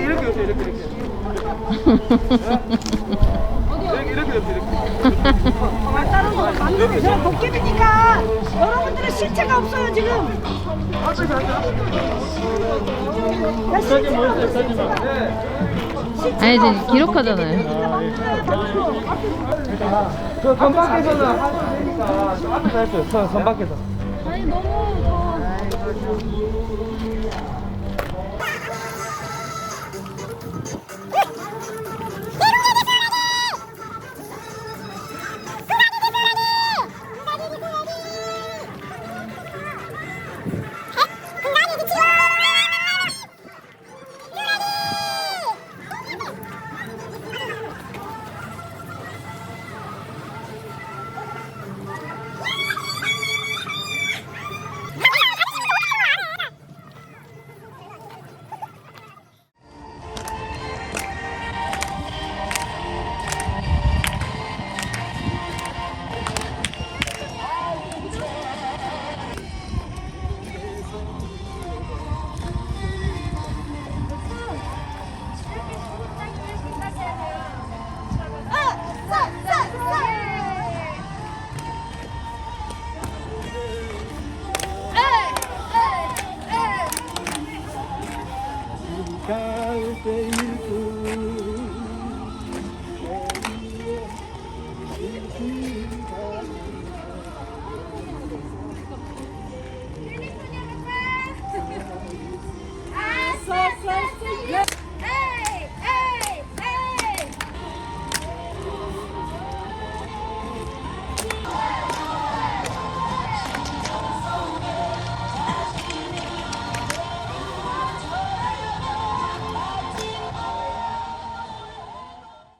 이렇게 오세요. 이렇게. 다른 거 맞는 저 도깨비니까 여러분들은 실체가 없어요 지금. 나 실체가 없어. 아니 이제 기록하잖아요. 저 선밖에서는 하셔도 되니까 저 앞에서 했어요. 선밖에서. 아니 너무 더워.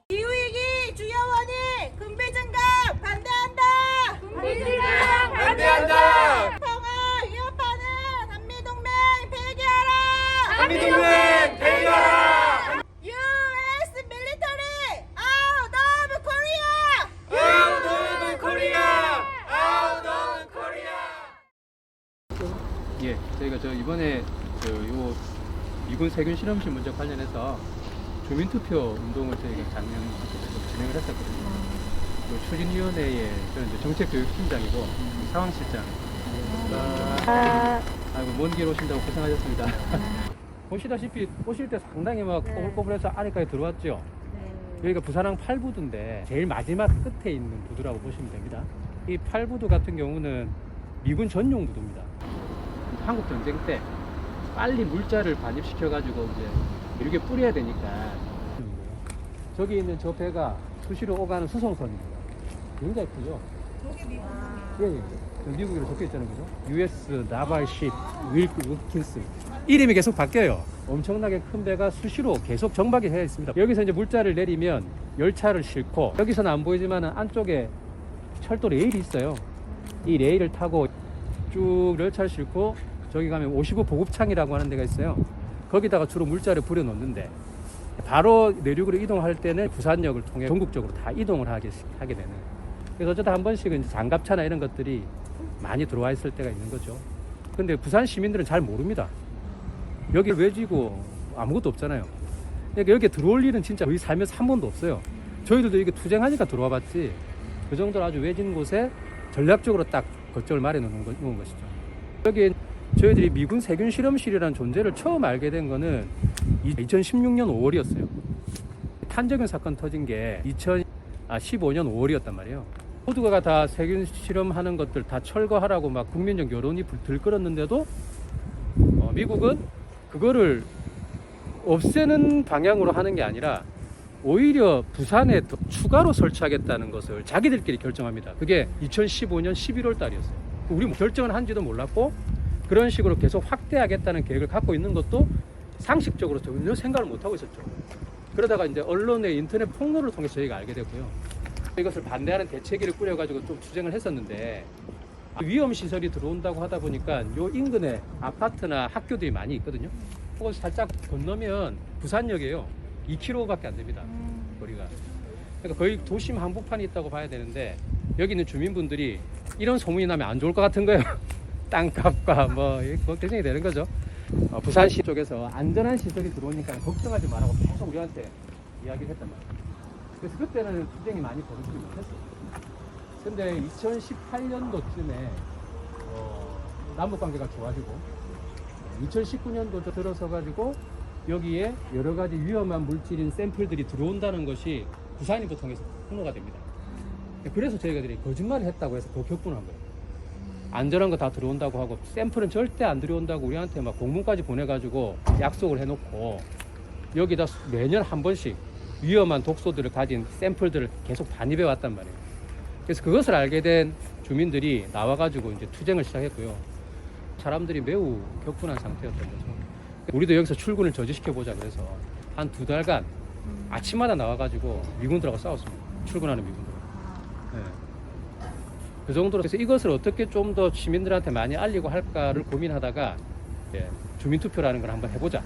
기후위기 주요원이 군비 증강 반대한다. 군비 증강 반대한다. 평화 위협하는 한미동맹 폐기하라. 한미동맹 폐기하라. U.S. military out of Korea. Out of Korea. Out of Korea. 예, 저희가 이번에 요 미군 세균 실험실 문제 관련해서 주민투표 운동을 저희가 작년부터 진행을 했었거든요. 그 추진위원회의 저는 이제 정책교육팀장이고 상황실장. 아이고 먼 길 오신다고 고생하셨습니다. 보시다시피 오실 때 상당히 막 꼬불꼬불해서 안에까지 들어왔죠. 여기가 부산항 8부두인데 제일 마지막 끝에 있는 부두라고 보시면 됩니다. 이 8부두 같은 경우는 미군 전용 부두입니다. 한국 전쟁 때 빨리 물자를 반입시켜 가지고 이제 이렇게 뿌려야 되니까 저기 있는 저 배가 수시로 오가는 수송선입니다. 굉장히 크죠? 예, 예. 미국으로 적혀 있잖아요, 그죠? US 나발십 윌킨스 이름이 계속 바뀌어요. 엄청나게 큰 배가 수시로 계속 정박이 되어 있습니다. 여기서 이제 물자를 내리면 열차를 싣고 여기서는 안 보이지만 안쪽에 철도 레일이 있어요. 이 레일을 타고 쭉 열차를 싣고 저기 가면 55 보급창이라고 하는 데가 있어요. 거기다가 주로 물자를 부려 놓는데 바로 내륙으로 이동할 때는 부산역을 통해 전국적으로 다 이동을 하게 되는. 그래서 어쩌다 한 번씩은 이제 장갑차나 이런 것들이 많이 들어와 있을 때가 있는 거죠. 근데 부산 시민들은 잘 모릅니다. 여기를 왜 지고 아무것도 없잖아요. 그러니까 여기 들어올 일은 진짜 거의 살면서 한 번도 없어요. 저희들도 이게 투쟁하니까 들어와 봤지 그 정도로 아주 외진 곳에 전략적으로 딱 거점을 마련해 놓은 것이죠. 여기 저희들이 미군 세균 실험실이라는 존재를 처음 알게 된 거는 2016년 5월이었어요. 탄저균 사건 터진 게 2015년 5월이었단 말이에요. 모두가 다 세균 실험하는 것들 다 철거하라고 막 국민적 여론이 들끓었는데도 미국은 그거를 없애는 방향으로 하는 게 아니라 오히려 부산에 더 추가로 설치하겠다는 것을 자기들끼리 결정합니다. 그게 2015년 11월 달이었어요. 우리 결정을 한지도 몰랐고 그런 식으로 계속 확대하겠다는 계획을 갖고 있는 것도 상식적으로 전혀 생각을 못하고 있었죠. 그러다가 이제 언론의 인터넷 폭로를 통해서 저희가 알게 됐고요. 이것을 반대하는 대책위를 꾸려가지고 좀 투쟁을 했었는데 위험시설이 들어온다고 하다 보니까 요 인근에 아파트나 학교들이 많이 있거든요. 그걸 살짝 건너면 부산역이에요. 2km밖에 안 됩니다. 거리가. 그러니까 거의 도심 한복판이 있다고 봐야 되는데 여기 있는 주민분들이 이런 소문이 나면 안 좋을 것 같은 거예요. 땅값과 뭐 걱정이 되는 거죠. 부산시 쪽에서 안전한 시설이 들어오니까 걱정하지 말라고 계속 우리한테 이야기를 했단 말이에요. 그래서 그때는 투쟁이 많이 벌어지지 못했어요. 근데 2018년도쯤에 남북관계가 좋아지고 2019년도 들어서 가지고 여기에 여러 가지 위험한 물질인 샘플들이 들어온다는 것이 부산인포 통해서 폭로가 됩니다. 그래서 저희가 거짓말을 했다고 해서 더 격분한 거예요. 안전한 거 다 들어온다고 하고 샘플은 절대 안 들어온다고 우리한테 막 공문까지 보내가지고 약속을 해놓고 여기다 매년 한 번씩 위험한 독소들을 가진 샘플들을 계속 반입해 왔단 말이에요. 그래서 그것을 알게 된 주민들이 나와가지고 이제 투쟁을 시작했고요. 사람들이 매우 격분한 상태였던 거죠. 우리도 여기서 출근을 저지시켜보자 그래서 한 2달간 아침마다 나와가지고 미군들하고 싸웠습니다. 출근하는 미군들. 네. 그 정도로 그래서 이것을 어떻게 좀 더 시민들한테 많이 알리고 할까를 고민하다가 주민투표라는 걸 한번 해보자.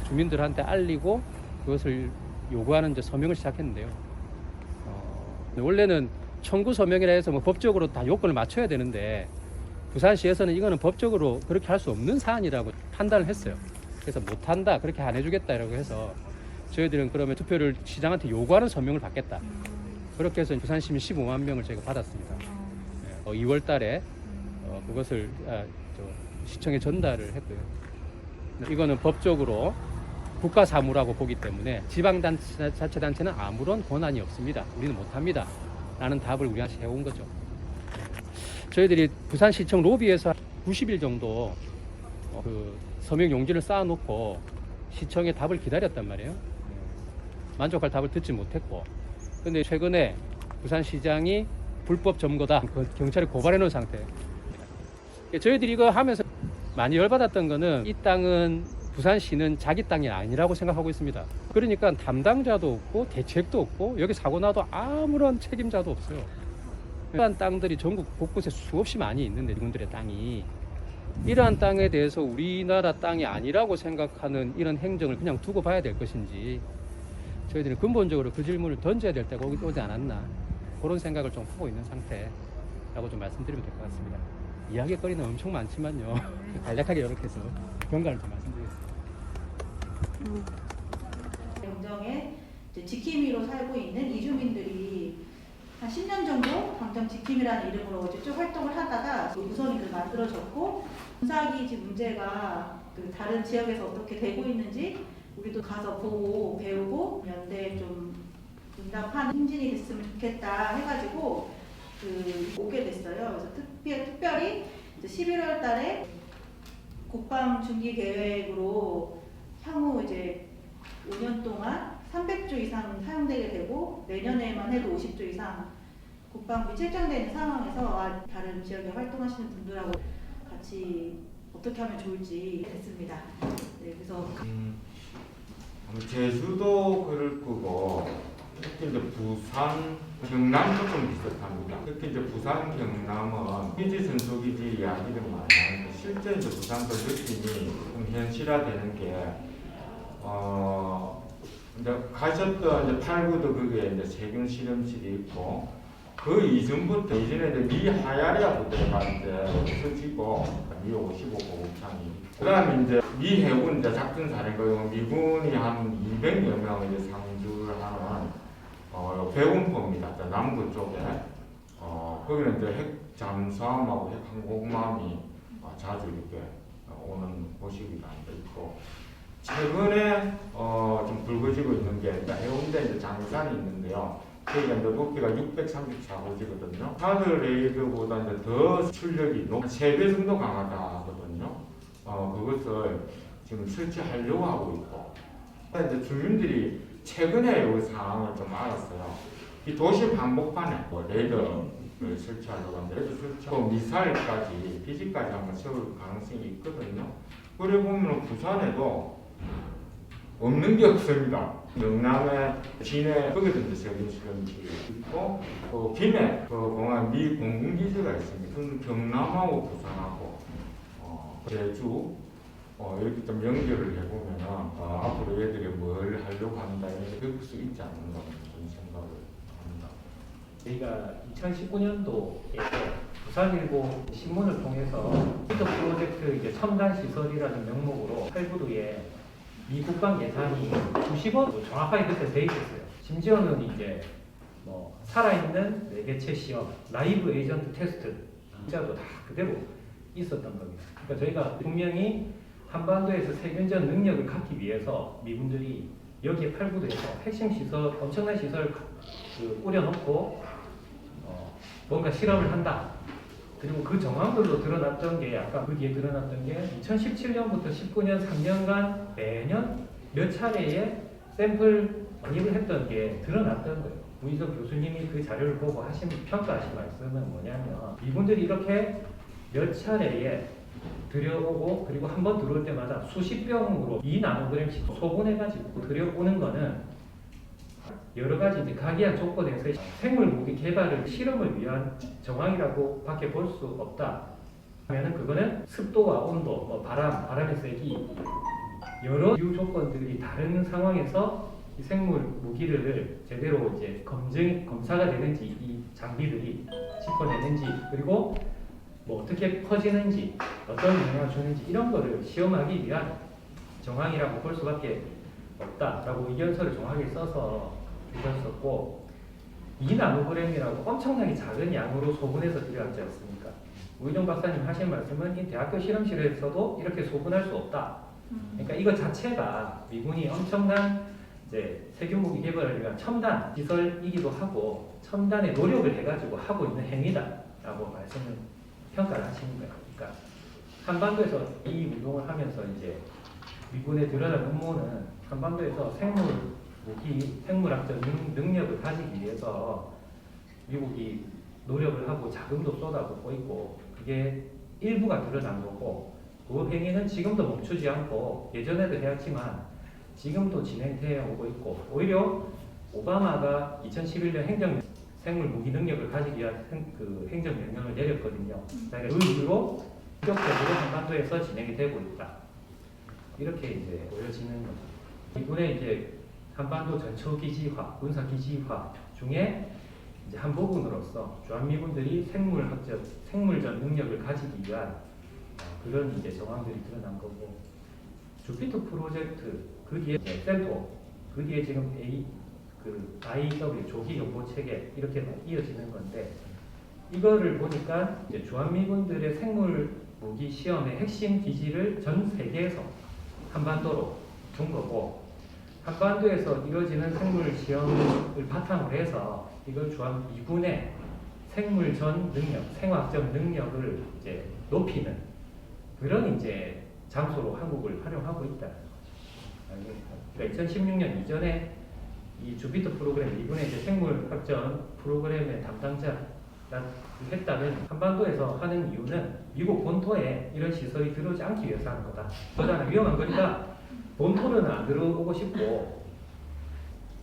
주민들한테 알리고 그것을 요구하는 이제 서명을 시작했는데요. 원래는 청구 서명이라 해서 뭐 법적으로 다 요건을 맞춰야 되는데 부산시에서는 이거는 법적으로 그렇게 할 수 없는 사안이라고 판단을 했어요. 그래서 못한다, 그렇게 안 해주겠다라고 해서 저희들은 그러면 투표를 시장한테 요구하는 서명을 받겠다. 그렇게 해서 부산 시민 15만 명을 저희가 받았습니다. 2월 달에 그것을 시청에 전달을 했고요. 이거는 법적으로 국가 사무라고 보기 때문에 지방자치단체는 아무런 권한이 없습니다. 우리는 못합니다. 라는 답을 우리한테 해온 거죠. 저희들이 부산시청 로비에서 90일 정도 그 서명 용지를 쌓아놓고 시청의 답을 기다렸단 말이에요. 만족할 답을 듣지 못했고, 근데 최근에 부산시장이 불법 점거다, 경찰에 고발해 놓은 상태. 저희들이 이거 하면서 많이 열받았던 거는 이 땅은 부산시는 자기 땅이 아니라고 생각하고 있습니다. 그러니까 담당자도 없고 대책도 없고 여기 사고 나도 아무런 책임자도 없어요. 이러한 땅들이 전국 곳곳에 수없이 많이 있는데 이분들의 땅이 이러한 땅에 대해서 우리나라 땅이 아니라고 생각하는 이런 행정을 그냥 두고 봐야 될 것인지 저희들은 근본적으로 그 질문을 던져야 될 때가 오지 않았나, 그런 생각을 좀 하고 있는 상태라고 좀 말씀드리면 될 것 같습니다. 이야기거리는 엄청 많지만요. 간략하게 이렇게 해서 경과를 좀 말씀드리겠습니다. 영정에 지킴이로 살고 있는 이주민들이 한 10년 정도 당정 지킴이라는 이름으로 쭉 활동을 하다가 우선이 만들어졌고, 군사기지 문제가 그 다른 지역에서 어떻게 되고 있는지 우리도 가서 보고 배우고 연대에 좀 응답하는 행진이 됐으면 좋겠다 해가지고 오게 됐어요. 그래서 특별히 이제 11월 달에 국방 중기 계획으로 향후 이제 5년 동안 300조 이상 사용되게 되고 내년에만 해도 50조 이상 국방비 책정되어 있는 상황에서 다른 지역에 활동하시는 분들하고 같이 어떻게 하면 좋을지 됐습니다. 네, 그래서 제주도 그럴 거고, 특히 이제 부산, 경남도 좀 비슷합니다. 특히 이제 부산, 경남은 기지 전투기지 이야기를 많이 하는데 실제 이제 부산도 느낌이 좀 현실화되는 게 이제 가셨던 이제 8구도 그게 이제 세균 실험실이 있고, 그 이전부터 이전에 이제 미 하야리아 부대가 이제 서지고 미 55 고급창이, 그다음에 이제 미 해군 이제 작전 사령관 미군이 한 200여 명 이제 상주하는 배운포입니다. 남부 쪽에 거기는 이제 핵 잠수함하고 핵 항공모함이 자주 이렇게 오는 곳이기도 있고. 최근에 좀 불거지고 있는 게 해운대 이제 장산이 있는데요. 거기가 이제 높이가 634호지거든요. 하드 레이드보다 이제 더 출력이 3배 정도 강하다 하거든요. 그것을 지금 설치하려고 하고 있고. 이제 주민들이 최근에 이 상황을 좀 알았어요. 이 도시 한복판에 레이더를 설치하려고 하는데 레이더 설치하고 미사일까지, 비지까지 한번 세울 가능성이 있거든요. 그래 보면 부산에도 없는 게 없습니다. 영남에 진해 거기도 이제 세균 실험실이 있고, 김해 공항 미 공군기지가 있습니다. 경남하고 부산하고 제주 이렇게 좀 연결을 해보면은 앞으로 얘들이 뭘 하려고 한다 이렇게 배울 수 있지 않는가 그런 생각을 합니다. 저희가 2019년도에 부산일보 신문을 통해서 히터 프로젝트 이제 첨단 시설이라는 명목으로 8부도에 미 국방 예산이 90억 정확하게 그때 돼 있었어요. 심지어는 이제 뭐 살아있는 내개체 시험, 라이브 에이전트 테스트 진짜도 다 그대로 있었던 겁니다. 그러니까 저희가 분명히 한반도에서 세균전 능력을 갖기 위해서 미군들이 여기에 8부도에서 핵심 시설, 엄청난 시설 꾸려놓고 뭔가 실험을 한다. 그리고 그 정황들로 드러났던 게 아까 그 뒤에 드러났던 게 2017년부터 19년 3년간 매년 몇 차례의 샘플 반입을 했던 게 드러났던 거예요. 우희석 교수님이 그 자료를 보고 평가하신 말씀은 뭐냐면 이분들이 이렇게 몇 차례에 들여오고 그리고 한 번 들어올 때마다 수십 병으로 2나노그램씩 소분해가지고 들여오는 거는 여러 가지 이제 각이한 조건에서 생물 무기 개발을 실험을 위한 정황이라고 밖에 볼 수 없다. 하면은 그거는 습도와 온도, 뭐 바람의 세기 여러 이유 조건들이 다른 상황에서 이 생물 무기를 제대로 이제 검사가 되는지 이 장비들이 짚어내는지 그리고 뭐 어떻게 퍼지는지 어떤 영향을 주는지 이런 거를 시험하기 위한 정황이라고 볼 수밖에 없다라고 의견서를 정확하게 써서 주셨었고 2나노그램이라고 엄청나게 작은 양으로 소분해서 들여왔지 않습니까? 우희정 박사님 하신 말씀은 이 대학교 실험실에서도 이렇게 소분할 수 없다. 그러니까 이거 자체가 미군이 엄청난 이제 세균무기 개발을 위한 첨단 시설이기도 하고 첨단의 노력을 해가지고 하고 있는 행위다라고 말씀을 평가를 하시는 거예요. 그러니까 한반도에서 이 운동을 하면서 이제 미군의 드러난 음모는 한반도에서 생물학적 능력을 가지기 위해서 미국이 노력을 하고 자금도 쏟아붓고 있고 그게 일부가 드러난 거고 그 행위는 지금도 멈추지 않고 예전에도 해왔지만 지금도 진행되어 오고 있고 오히려 오바마가 2011년 생물 무기 능력을 가지기 위한 행정명령을 내렸거든요. 그러니까 그 이후로 본격적으로 한반도에서 진행이 되고 있다. 이렇게 이제 보여지는 거죠. 이번에 이제 한반도 전초기지화, 군사기지화 중에 이제 한 부분으로서 주한미군들이 생물전 능력을 가지기 위한 그런 이제 정황들이 드러난 거고 주피터 프로젝트 그 뒤에 셀토 그 뒤에 지금 IW 조기 연보 체계 이렇게 이어지는 건데 이거를 보니까 이제 주한미군들의 생물 무기 시험의 핵심 기지를 전 세계에서 한반도로 둔 거고 한반도에서 이루어지는 생물 시험을 바탕으로 해서 이걸 주한미군의 생물전 능력, 생화학적 능력을 이제 높이는 그런 이제 장소로 한국을 활용하고 있다. 그러니까 2016년 이전에 이 주피터 프로그램 이번에 이제 생물학전 프로그램의 담당자가 했다면 한반도에서 하는 이유는 미국 본토에 이런 시설이 들어오지 않기 위해서 하는 거다. 그거잖아 위험한 거니까 본토는 안 들어오고 싶고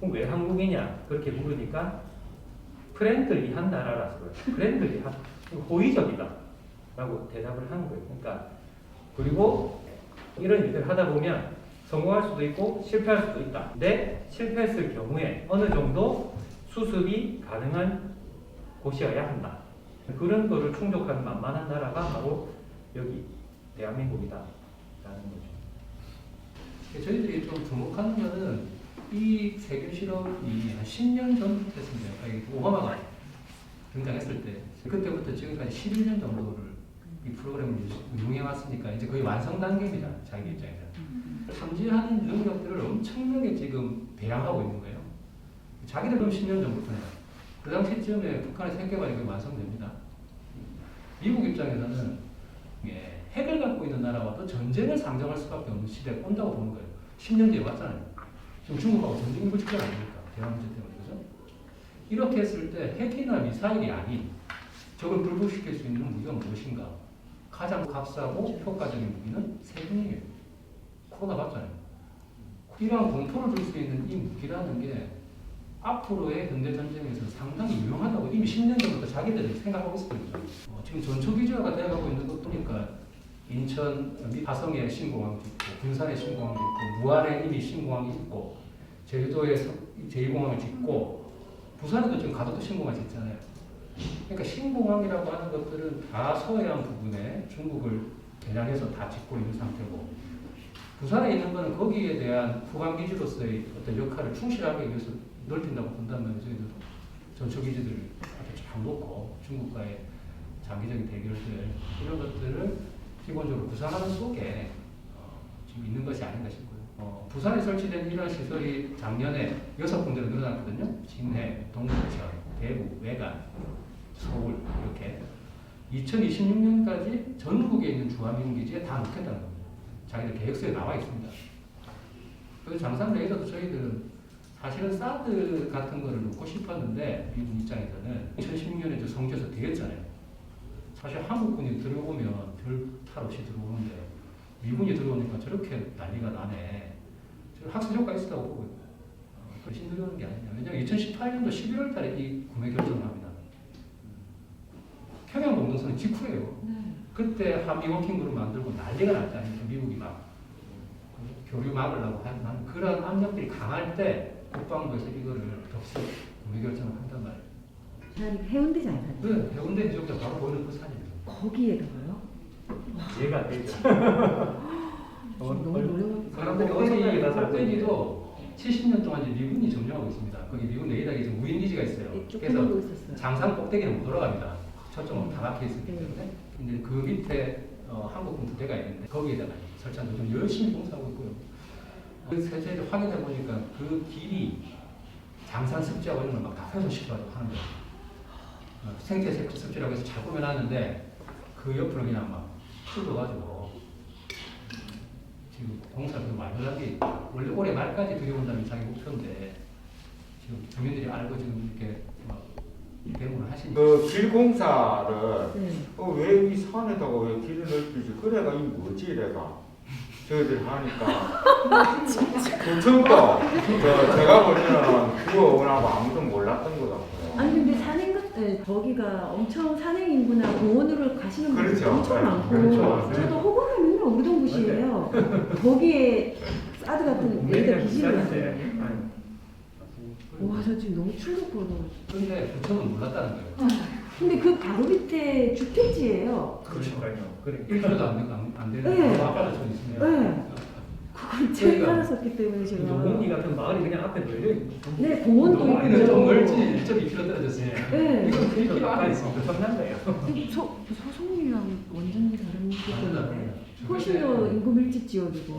그럼 왜 한국이냐 그렇게 물으니까 프렌들리한 나라라서 그래요. 프렌들리한 호의적이다 라고 대답을 한 거예요. 그러니까 그리고 이런 일을 하다 보면 성공할 수도 있고 실패할 수도 있다. 근데 실패했을 경우에 어느 정도 수습이 가능한 곳이어야 한다. 그런 거를 충족하는 만만한 나라가 바로 여기 대한민국이다 라는 거죠. 저희들이 좀 주목하는 거는 이 세균 실험이 한 10년 전부터 했습니다. 오바마가 등장했을 때 그때부터 지금까지 11년 정도를 이 프로그램을 운영해 왔으니까 이제 거의 완성 단계입니다. 자기 입장에서 탐지하는 능력들을 엄청나게 지금 배양하고 있는 거예요. 자기들 그럼 10년 전부터는 그 당시쯤에 북한의 핵개발이 완성됩니다. 미국 입장에서는 핵을 갖고 있는 나라와 또 전쟁을 상정할 수밖에 없는 시대가 온다고 보는 거예요. 10년 뒤에 왔잖아요. 지금 중국하고 전쟁 일부 직전 아닙니까? 대화 문제 때문에 그죠? 이렇게 했을 때 핵이나 미사일이 아닌 적을 불복시킬 수 있는 무기가 무엇인가? 가장 값싸고 효과적인 무기는 세균이에요. 코로나 봤잖아요. 이러한 공포를 줄 수 있는 이 무기라는 게 앞으로의 현대전쟁에서 상당히 유용하다고 이미 10년 전부터 자기들이 생각하고 있습니다. 지금 전초기지화가 되어가고 있는 것 보니까 인천 화성에 신공항도 있고 군산에 신공항도 있고 무안에 이미 신공항이 있고 제주도에 제2공항을 짓고 부산에도 지금 가덕도 신공항이 있잖아요. 그러니까 신공항이라고 하는 것들은 다 서해안 부분에 중국을 겨냥해서 다 짓고 있는 상태고, 부산에 있는 거는 거기에 대한 후방기지로서의 어떤 역할을 충실하기 위해서 넓힌다고 본다면 저희도 전초기지들을 앞에 쫙 놓고 중국과의 장기적인 대결들 이런 것들을 기본적으로 구상하는 속에 지금 있는 것이 아닌가 싶고요. 부산에 설치된 이런 시설이 작년에 6군데로 늘어났거든요. 진해, 동부천, 대구, 외관, 서울 이렇게 2026년까지 전국에 있는 주한미군기지에 다 넣겠다는 겁니다. 자기들 계획서에 나와 있습니다. 그래서 장산 레이더도 저희들은 사실은 사드 같은 거를 넣고 싶었는데 미군 입장에서는 2016년에 성주에서 되었잖아요. 사실 한국군이 들어오면 별 탈 없이 들어오는데 미군이 들어오니까 저렇게 난리가 나네. 저는 학습 효과가 있었다고 보고요. 훨씬 들어오는 게 아니냐. 왜냐하면 2018년도 11월 달에 이 구매 결정을 합니다. 평양 공동선언 직후예요. 그때 한미 워킹그룹 만들고 난리가 났다. 미국이 막 교류 막으려고 하는 그런 압력들이 강할 때 국방부에서 이거를 덥석 구매 결정을 한단 말이에요. 산 해운대잖아요. 네, 해운대 해수욕장 바로 보이는 그 산이에요. 거기에다가요? 이해가 안 되죠. 너무 어려워. 사람들이 껍데기도 70년 동안 이제 미군이 점령하고 있습니다. 거기 미군 레이더에 지금 무인기지가 있어요. 그래서 장산 꼭대기는 못 올라갑니다. 초점은 다 막혀 있기 때문에. 근데 그 밑에 한국군 부대가 있는데 거기에다가 설치한 좀 열심히 공사하고 있고요. 그 세세를 확인해 보니까 그 길이 장산 습지하고 이런 걸 막 다 훼손시켜가지고 하는 거예요. 생태 습지라고 해서 잘 꾸며놨는데 그 옆으로 그냥 막 뜯어가지고 지금 공사를 말도 안 게 원래 올해 말까지 들여온다는 자기 목표인데 지금 주민들이 알고 지금 이렇게 막 대응을 하시니까 그 길 공사를 왜 이 산에다가 왜 길을 넓히지? 그래가 이 뭐지 이래가 저희들 하니까 그 처음부터 제가 보기에는 그거 원하고 아무도 몰랐던 것 같고요. 아니 근데 산행 거기가 엄청 산행 인구나 공원으로 가시는 분들이 그렇죠. 엄청 많고 그렇죠. 저도 호감이 맨날 오르던 곳이에요. 거기에 사드 같은 레이더 기지를 놨어요. 와, 저 지금 너무 충격받아. 근데 부처는 몰랐다는 거예요. 근데 그 바로 밑에 주택지예요. 그러니까요. 그래. 1km도 안 되는 네. 아파트 좀 있으면 네. 그걸 제가 그러니까 알았었기 때문에 제가. 노공리 같은 마을이 그냥 앞에 널려 있고. 네, 공원도 이는 좀 있고. 멀지 1.2km 떨어졌어요. 네. 이건 1km 안에 있습니다. 있습니다. 성남대요. 소송이랑 완전히 다른 다르다. 느낌인데 훨씬 더 인구 밀집 지역이고.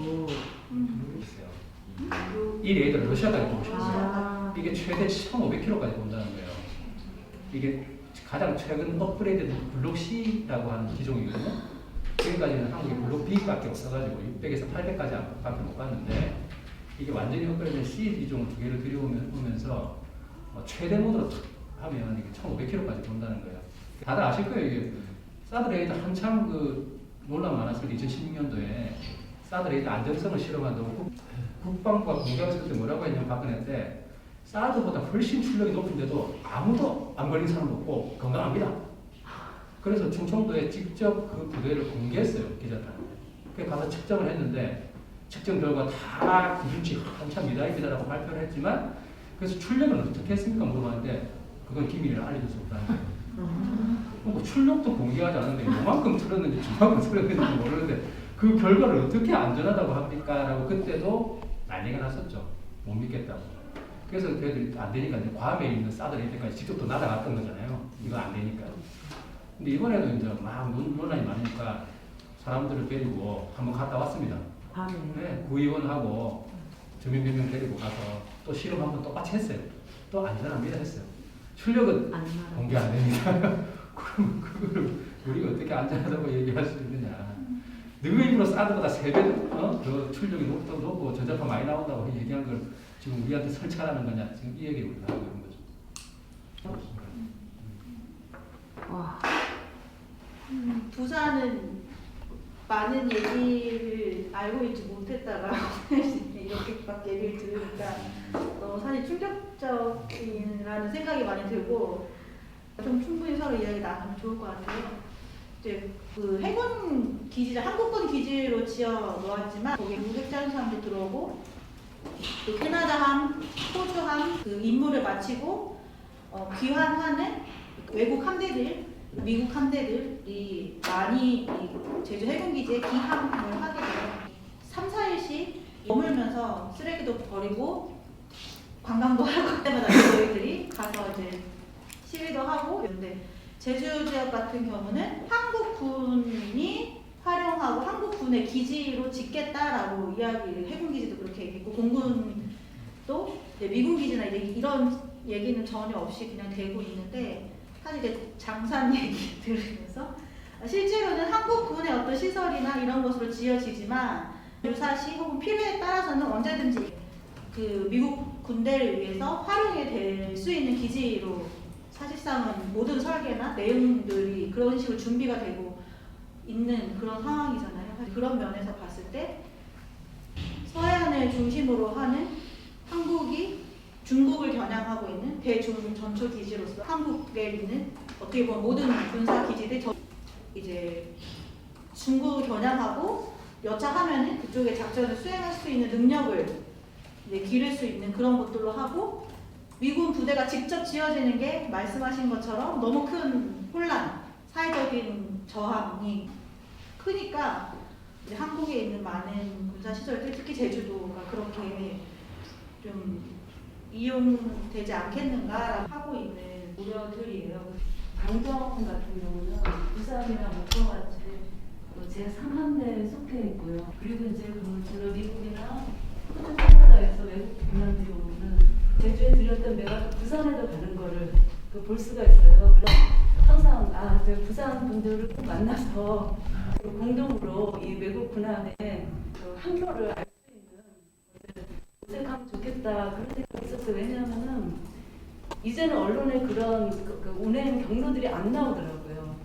모르겠어요. 이 레이더를 러시아까지 보셨어요. 아. 이게 최대 1,500km까지 본다는 거예요. 이게 가장 최근 업그레이드된 블록 C라고 하는 기종이거든요. 지금까지는 한국에 블록 B밖에 없어가지고 600에서 800까지 밖에 못 갔는데 이게 완전히 업그레이드된 C 기종을 두 개를 들여오면서 최대 모드로 탁 하면 이게 1,500km까지 본다는 거예요. 다들 아실 거예요. 이게 사드 레이더 한참 그 논란 많았을 때 2016년도에 사드 레이더 안전성을 실험한다고 국방부가 공개하면서 그때 뭐라고 했냐면 박근혜 때 사드보다 훨씬 출력이 높은데도 아무도 안 걸린 사람 없고 건강합니다. 그래서 충청도에 직접 그 부대를 공개했어요, 기자단. 그래서 가서 측정을 했는데 측정 결과 다 기준치 한참 미달이다라고 발표를 했지만 그래서 출력은 어떻게 했습니까? 물어봤는데 그건 기밀을 알려줄 수 없다는 거예요. 뭐 출력도 공개하지 않았는데 요만큼 틀었는지 저만큼 틀었는지 모르는데 그 결과를 어떻게 안전하다고 합니까? 라고 그때도 난리가 났었죠. 못 믿겠다고. 그래서 걔들이 안 되니까 이제 괌에 있는 사드 레이더까지 직접 또 날아갔던 거잖아요. 이거 안 되니까. 근데 이번에도 이제 막 논란이 많으니까 사람들을 데리고 한번 갔다 왔습니다. 밤에. 네, 구의원하고 주민 몇 명 데리고 가서 또 실험 한번 똑같이 했어요. 또 안전합니다 했어요. 출력은 안 나가. 공개 안 됩니다. 그럼 그거를 우리가 어떻게 안전하다고 얘기할 수 있느냐. 너희 입으로 사드보다 3배 더 출력이 높고 전자파 많이 나온다고 얘기한 걸 지금 우리한테 설치하라는 거냐. 지금 이 얘기를 우리가 하고 있는 거죠. 와. 부산은 많은 얘기를 알고 있지 못했다가 이렇게 막 얘기를 들으니까 너무 사실 충격적이라는 생각이 많이 들고 좀 충분히 서로 이야기 나누면 좋을 것 같아요. 이제 그 해군 기지를 한국군 기지로 지어 놓았지만 거기에 무색 자연사람도 들어오고 또 캐나다함, 호주함 그 임무를 마치고 귀환하는 외국 함대들, 미국 함대들이 많이 이 제주 해군기지에 기항을 하게 돼요. 3, 4일씩 머물면서 쓰레기도 버리고 관광도 하고 그때마다 저희들이 가서 이제 시위도 하고. 근데 제주 지역 같은 경우는 한국군이 활용하고 한국군의 기지로 짓겠다라고 이야기를, 해군기지도 그렇게 얘기했고 공군도 미군 기지나 이런 얘기는 전혀 없이 그냥 되고 있는데, 사실 이제 장산 얘기 들으면서 실제로는 한국군의 어떤 시설이나 이런 것으로 지어지지만 유사시 혹은 필요에 따라서는 언제든지 그 미국 군대를 위해서 활용이 될 수 있는 기지로 사실상은 모든 설계나 내용들이 그런 식으로 준비가 되고 있는 그런 상황이잖아요. 그런 면에서 봤을 때 서해안을 중심으로 하는 한국이 중국을 겨냥하고 있는 대중 전초 기지로서 한국에 있는 어떻게 보면 모든 군사 기지들 이제 중국을 겨냥하고 여차하면은 그쪽에 작전을 수행할 수 있는 능력을 이제 기를 수 있는 그런 것들로 하고, 미군 부대가 직접 지어지는 게 말씀하신 것처럼 너무 큰 혼란, 사회적인 저항이 크니까 이제 한국에 있는 많은 군사 시설들, 특히 제주도가 그렇게 좀 이용되지 않겠는가라고 하고 있는 우려들이에요. 강정 같은 경우는 부산이나 목포같이 제3함대에 속해 있고요. 그리고 이제 주로 미국이나 호주, 캐나다에서 외국 군함들이 오면은 제주에 들렸던 배가 부산에도 가는 거를 볼 수가 있어요. 그래서 항상 부산 분들을 꼭 만나서 공동으로 이 외국 군함의 항로를 알 수 있는 모색하면 좋겠다, 그런 생각이 있었어요. 왜냐하면은 이제는 언론에 그런 운행 경로들이 안 나오더라고요.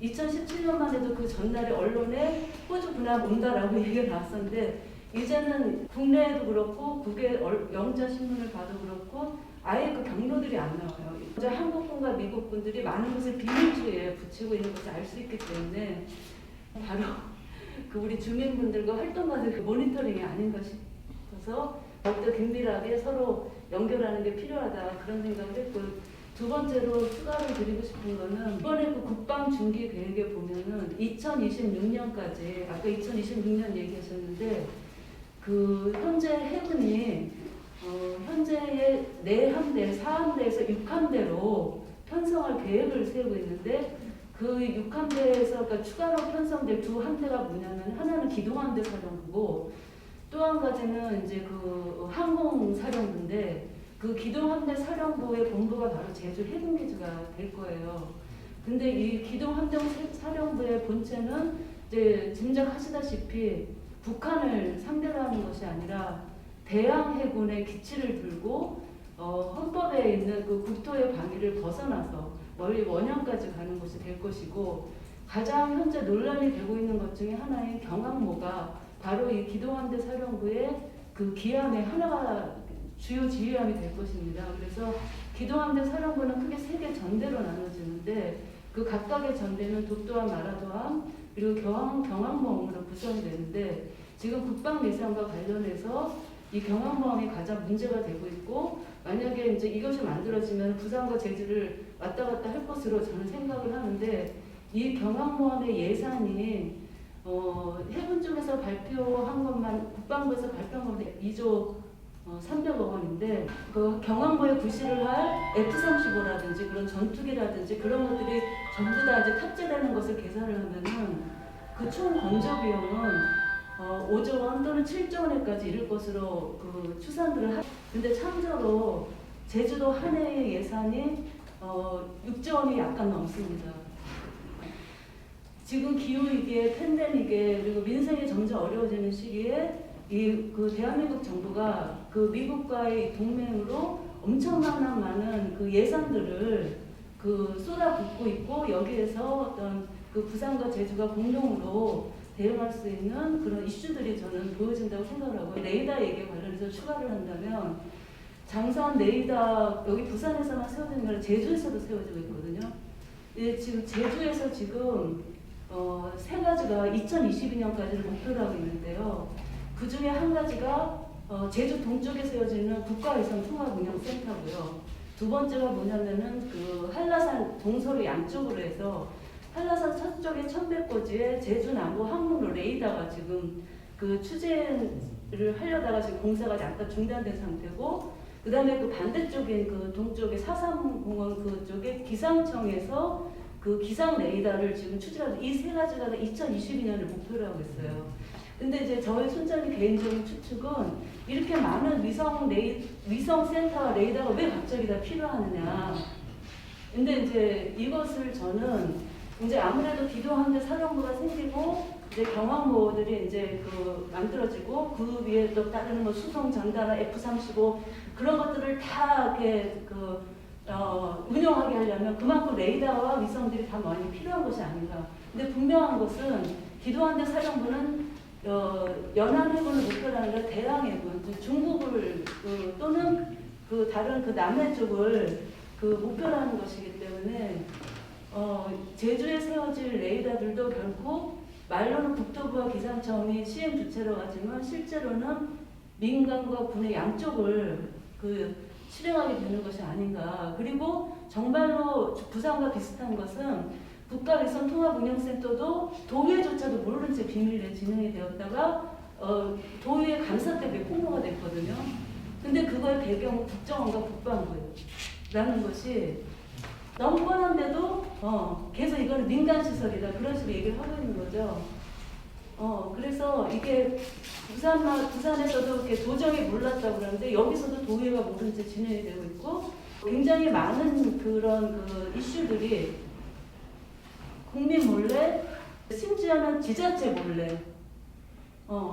2017년만 해도 그 전날에 언론에 호주 군함 온다라고 얘기가 나왔었는데, 이제는 국내에도 그렇고 국외 영자 신문을 봐도 그렇고 아예 그 경로들이 안 나와요. 이제 한국군과 미국군들이 많은 것을 비밀주의에 붙이고 있는 것을 알 수 있기 때문에 바로 그 우리 주민분들과 활동가들 그 모니터링이 아닌가 싶어서 더욱더 긴밀하게 서로 연결하는 게 필요하다, 그런 생각을 했고, 두 번째로 추가로 드리고 싶은 거는 이번에 그 국방 중기 계획에 보면은 2026년까지, 아까 2026년 얘기하셨는데 그 현재 해군이 현재의 4함대, 4함대에서 6함대로 편성할 계획을 세우고 있는데, 그 6함대에서 그러니까 추가로 편성될 2함대가 뭐냐면, 하나는 기동함대 사령부고 또 한 가지는 이제 그 항공사령부인데, 그 기동함대 사령부의 본부가 바로 제주 해군기지가 될 거예요. 근데 이 기동함대 사령부의 본체는 이제 짐작하시다시피 북한을 상대로 하는 것이 아니라 대양 해군의 기치를 들고 헌법에 있는 그 국토의 방위를 벗어나서 멀리 원양까지 가는 것이 될 것이고, 가장 현재 논란이 되고 있는 것 중에 하나인 경항모가 바로 이 기동함대 사령부의 그 기함의 하나가 주요 지휘함이 될 것입니다. 그래서 기동함대 사령부는 크게 3개 전대로 나눠지는데, 그 각각의 전대는 독도함, 마라도함, 그리고 경항모함으로 구성이 되는데, 지금 국방 예산과 관련해서 이 경항모함이 가장 문제가 되고 있고, 만약에 이제 이것이 만들어지면 부산과 제주를 왔다 갔다 할 것으로 저는 생각을 하는데, 이 경항모함의 예산이 해군 쪽에서 발표한 것만, 국방부에서 발표한 것만 2조 300억 원인데, 그 경항모에 구실을 할 F-35라든지 그런 전투기라든지 그런 것들이 전부 다 이제 탑재되는 것을 계산을 하면은 그 총 건조 비용은 5조 원 또는 7조 원에까지 이를 것으로 그 추산들을 근데 참조로 제주도 한 해의 예산이 6조 원이 약간 넘습니다. 지금 기후위기에, 팬데믹에, 그리고 민생이 점점 어려워지는 시기에 그 대한민국 정부가 그 미국과의 동맹으로 엄청난 많은 그 예산들을 그 쏟아붓고 있고, 여기에서 어떤 그 부산과 제주가 공동으로 대응할 수 있는 그런 이슈들이 저는 보여진다고 생각을 하고, 레이더 얘기에 관련해서 추가를 한다면, 장산 레이더 여기 부산에서만 세워지는 게 아니라 제주에서도 세워지고 있거든요. 지금 제주에서 지금 3가지가 2022년까지를 목표로 하고 있는데요. 그 중에 한 가지가 제주 동쪽에 세워지는 국가위성 통합운영센터고요. 두 번째가 뭐냐면은 그 한라산 동서로 양쪽으로 해서 한라산 서쪽의 천백고지에 제주 남부 항로로 레이더가 지금 그 추진을 하려다가 지금 공사가 약간 중단된 상태고, 그 다음에 그 반대쪽인 그 동쪽의 사삼공원 그쪽에 기상청에서 그 기상 레이더를 지금 추진하고, 이 세 가지가 2022년을 목표로 하고 있어요. 근데 이제 저희 순전히 개인적인 추측은 이렇게 많은 위성 센터와 레이더가 왜 갑자기 다 필요하느냐. 근데 이제 이것을 저는 이제 아무래도 기도함대 사령부가 생기고 이제 경항모들이 이제 그 만들어지고 그 위에 또 따르는 뭐 수송 전단화 F-35 그런 것들을 다 이렇게 운영하게 하려면 그만큼 레이더와 위성들이 다 많이 필요한 것이 아닌가. 근데 분명한 것은 기도함대 사령부는 연안해군을 목표로 하는 게 대양해군, 중국을 또는 그 다른 그 남해 쪽을 그 목표로 하는 것이기 때문에 제주에 세워질 레이더들도 결국 말로는 국토부와 기상청이 시행 주체로 하지만 실제로는 민간과 군의 양쪽을 그 실행하게 되는 것이 아닌가. 그리고 정말로 부산과 비슷한 것은 국가위성통합운영센터도 도의회조차도 모르는 채 비밀리에 진행이 되었다가 도의회 감사 때문에 폭로가 됐거든요. 근데 그거의 배경은 국정원과 국방부예요. 라는 것이 너무 뻔한데도 계속 이거는 민간시설이다 그런 식으로 얘기를 하고 있는 거죠. 그래서 이게 부산에서도 이렇게 도저히 몰랐다고 그러는데 여기서도 도의회가 모른 채 진행이 되고 있고, 굉장히 많은 그런 그 이슈들이 국민 몰래, 심지어는 지자체 몰래,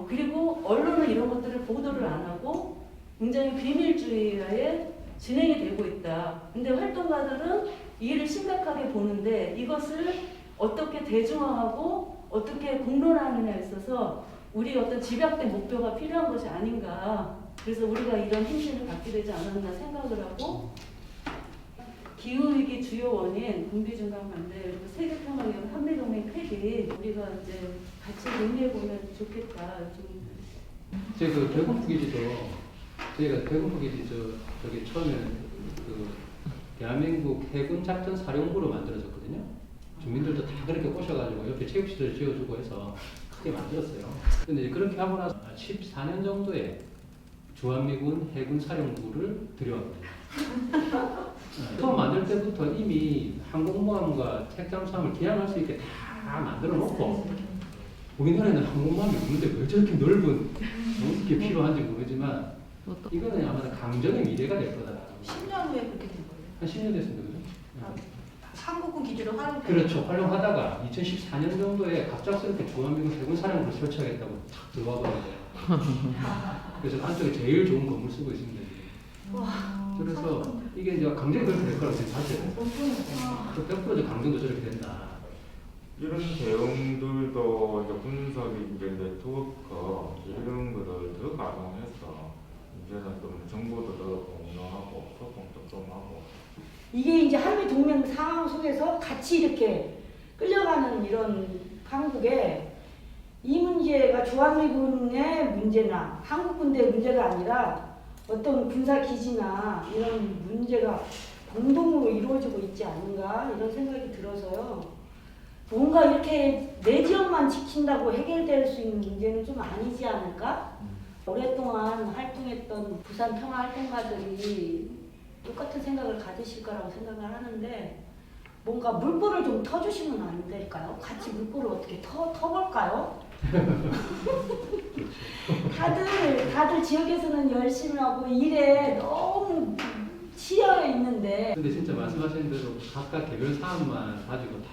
그리고 언론은 이런 것들을 보도를 안 하고 굉장히 비밀주의하에 진행이 되고 있다. 근데 활동가들은 이 일을 심각하게 보는데 이것을 어떻게 대중화하고 어떻게 공론화하느냐에 있어서 우리 어떤 집약된 목표가 필요한 것이 아닌가. 그래서 우리가 이런 힘심을 갖게 되지 않았나 생각을 하고, 기후위기 주요 원인, 군비중간 반대, 그리고 세계평화기업 한미동맹 폐기, 우리가 이제 같이 논의해보면 좋겠다. 저희 그 대군포기지도 저희가 대군포기지 저기 처음에는 그 대한민국 해군 작전 사령부로 만들어졌거든요. 주민들도 다 그렇게 꼬셔가지고 옆에 체육시설 지어주고 해서 크게 만들었어요. 근데 이제 그렇게 하고 나서 14년 정도에 주한미군 해군 사령부를 들여왔거든요. 처음 만들 때부터 이미 항공모함과 핵잠수함을 기항할 수 있게 다 만들어 놓고, 우리나라에는 항공모함이 없는데 왜 저렇게 넓은 게 필요한지 모르지만 이거는 아마 강정의 미래가 될 거다. 10년 후에 그렇게 된 거예요. 한 10년 됐습니다. 그죠? 한국군 기지로 활용. 그렇죠. 활용하다가 2014년 정도에 갑작스럽게 주한미군 해군사령부를 설치하겠다고 탁 들어와 버려요. 그래서 안쪽에 제일 좋은 건물 쓰고 있습니다. 그래서 이게 이제 강정이 그렇게 될 거라고 생각하세요. 100% 강정도 저렇게 된다. 이런 대응들도 이제 분석이 이제 네트워크 이런 거를 더 가동해서 이제는 좀 정보도 더 공유하고 소통도 좀 하고. 이게 이제 한미 동맹 상황 속에서 같이 이렇게 끌려가는 이런 한국에 이 문제가 주한미군의 문제나 한국군대의 문제가 아니라 어떤 군사 기지나 이런 문제가 공동으로 이루어지고 있지 않은가 이런 생각이 들어서요. 뭔가 이렇게 내 지역만 지킨다고 해결될 수 있는 문제는 좀 아니지 않을까? 오랫동안 활동했던 부산 평화활동가들이 똑같은 생각을 가지실 거라고 생각을 하는데, 뭔가 물꼬를 좀 터주시면 안 될까요? 같이 물꼬를 어떻게 터볼까요? 다들 지역에서는 열심히 하고 일에 너무 치여 있는데. 근데 진짜 말씀하신 대로 각각 개별 사안만 가지고 다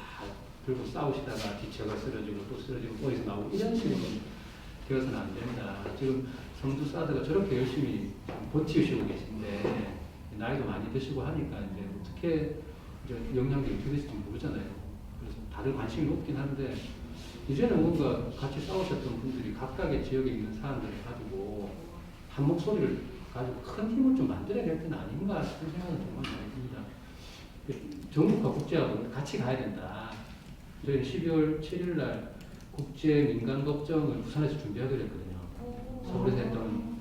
들고 싸우시다가 기체가 쓰러지고 또 쓰러지고 꼬리서 나오고 이런 식으로 되어서는 안 된다. 지금 성주 사드가 저렇게 열심히 버티시고 계신데 나이도 많이 드시고 하니까 이제 어떻게 이제 영향력이 어떻게 될지 모르잖아요. 그래서 다들 관심이 높긴 한데 이제는 뭔가 같이 싸우셨던 분들이 각각의 지역에 있는 사람들을 가지고 한 목소리를 가지고 큰 힘을 좀 만들어야 될 때는 아닌가 싶은 생각은 정말 많이 듭니다. 정부가 국제하고 같이 가야 된다. 저희는 12월 7일 날 국제 민간 걱정을 부산에서 준비하기로 했거든요. 서울에서 했던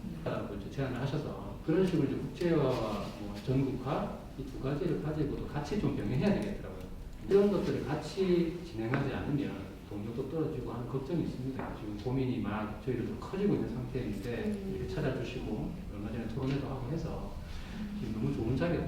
제안을 하셔서 그런 식으로 이제 국제화와 뭐 전국화 이 두 가지를 가지고도 같이 좀 병행해야 되겠더라고요. 이런 것들을 같이 진행하지 않으면 동력도 떨어지고 하는 걱정이 있습니다. 지금 고민이 막 저희도 좀 커지고 있는 상태인데 이렇게 찾아주시고 얼마 전에 토론회도 하고 해서 지금 너무 좋은 자리에